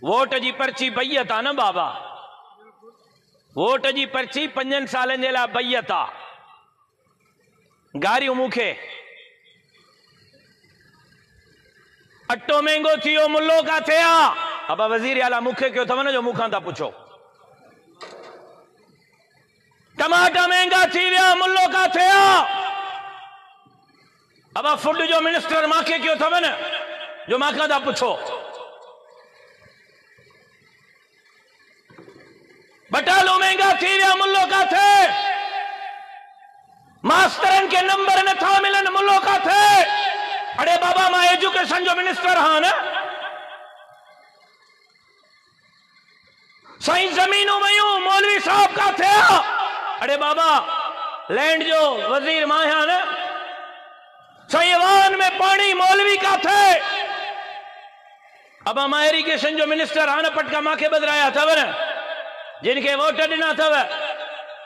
Vote जी पर्ची बैयत आ न बाबा, vote जी पर्ची 5 सालनि जे लाइ बैयत आ। गारियूं मूंखे अटो महंगो थी वियो, मुल्लो काथे आ? अबा वज़ीर आला मूंखे कयो अथव न जो मूंखां था पुछो। टमाटा महंगा थी विया, मुल्लो काथे आ? अबा फूड जो मिनिस्टर मांखे कयो अथव न जो मांखां था पुछो। बटालो महंगा थी विया, मुल्लो काथे? मास्तरन के नंबर नथा मिलन, मुल्लो काथे? अरे बाबा मां एजुकेशन जो मिनिस्टर हाँ न। साईं जमीनों वयूं, मौलवी साहब काथे आ? अरे बाबा लैंड जो वजीर मां है न। साईं वान में पानी, मौलवी काथे? अब मां इरिगेशन जो मिनिस्टर हाँ न, पटका मांखे बदराया अथव न। जिनके वोट दिना अथव,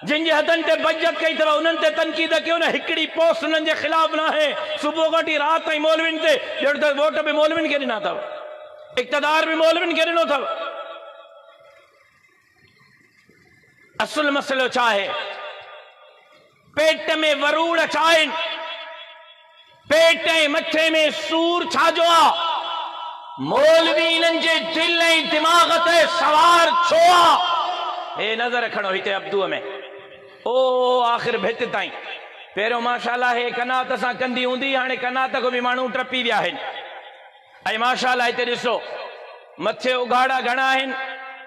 जिन जे हथन ते बजत कई अथव, उन्हनि ते तनकीद कयो न। हिकिड़ी पोस्ट उन्हनि जे खिलाफ ना है। सुबह खां रात ताईं मौलविन ते ॼण त वोट भी मौलविन खे ॾिना अथव, इक़्तिदार भी मौलविन खे ॾिनो अथव। असुल मसलो छा आहे? पेट में वरूड़ छा आहिनि? पेट ऐं मथे में सूर छाजो आ? मौलवी इन्हनि जे दिल ऐं दिमाग़ ते सवार छो आ? हे नज़र रखणो हिते अब्दूअ में। ओ आख़िर भित ताईं पहिरियों माशाअल्लाह हे कनात सां कंदी हूंदी, हाणे कनात को भी माण्हू टपी विया आहिनि। ऐं माशाअल्लाह हिते ॾिसो, मथे उघाड़ा घणा आहिनि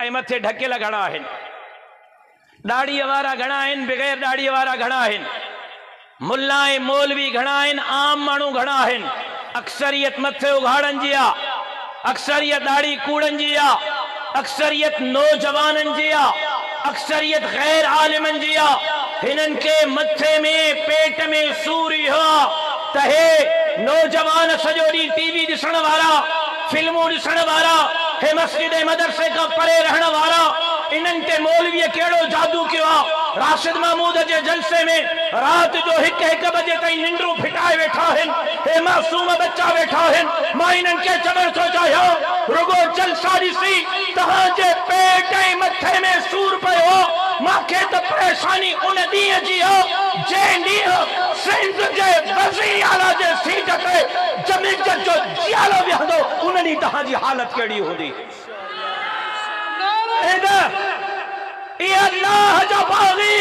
ऐं मथे ढकियल घणा आहिनि। दाढ़ीअ वारा घणा आहिनि, बग़ैर दाढ़ीअ वारा घणा आहिनि। मुल्ला ऐं मौलवी घणा आहिनि, आम माण्हू घणा आहिनि। अक्सरियत मथे उघाड़नि जी आ, अक्सरियत दाढ़ी कूड़नि जी आ, अक्सरियत नौजवाननि जी आ, अक्सरियत गैर आलिमनि जी आ। हिननि के मथे में पेट में सूरी हो त हे नौजवान सॼो ॾींहुं टीवी ॾिसण वारा, फिल्मूं ॾिसण वारा, हे मस्जिद ऐं मदरसे खां परे रहण वारा, इन्हनि ते मौलवीअ कहिड़ो जादू कयो आहे? राशिद महमूद जे जलसे में रात जो 1-1 बजे ताईं निंड्रू फिटाए वेठा आहिनि। हे मासूम बच्चा वेठा आहिनि। मां इन्हनि खे चवण थो चाहियां, रुगो जलसा ॾिसी तव्हांजे पेट ऐं मथे में सूर पियो। मूंखे त परेशानी उन ॾींहं जी आहे जंहिं ॾींहुं सिंध जे वज़ीर आला जे सीट ते जमीयत जो जियालो विहंदो, उन ॾींहुं तव्हांजी हालत कहिड़ी हूंदी? ये अल्लाह जो बागी,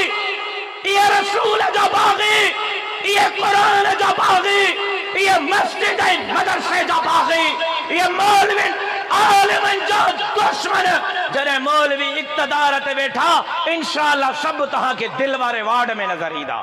ये रसूल जो बागी, ये कुरान जो बागी, ये मस्जिद मदरसे जो बागी, ये मौलवी आलिमन जो दुश्मन। जॾहिं मौलवी इक़्तिदार ते वेठा, इंशाअल्लाह सब तहां के दिल वारे वार्ड में नजर ईंदा।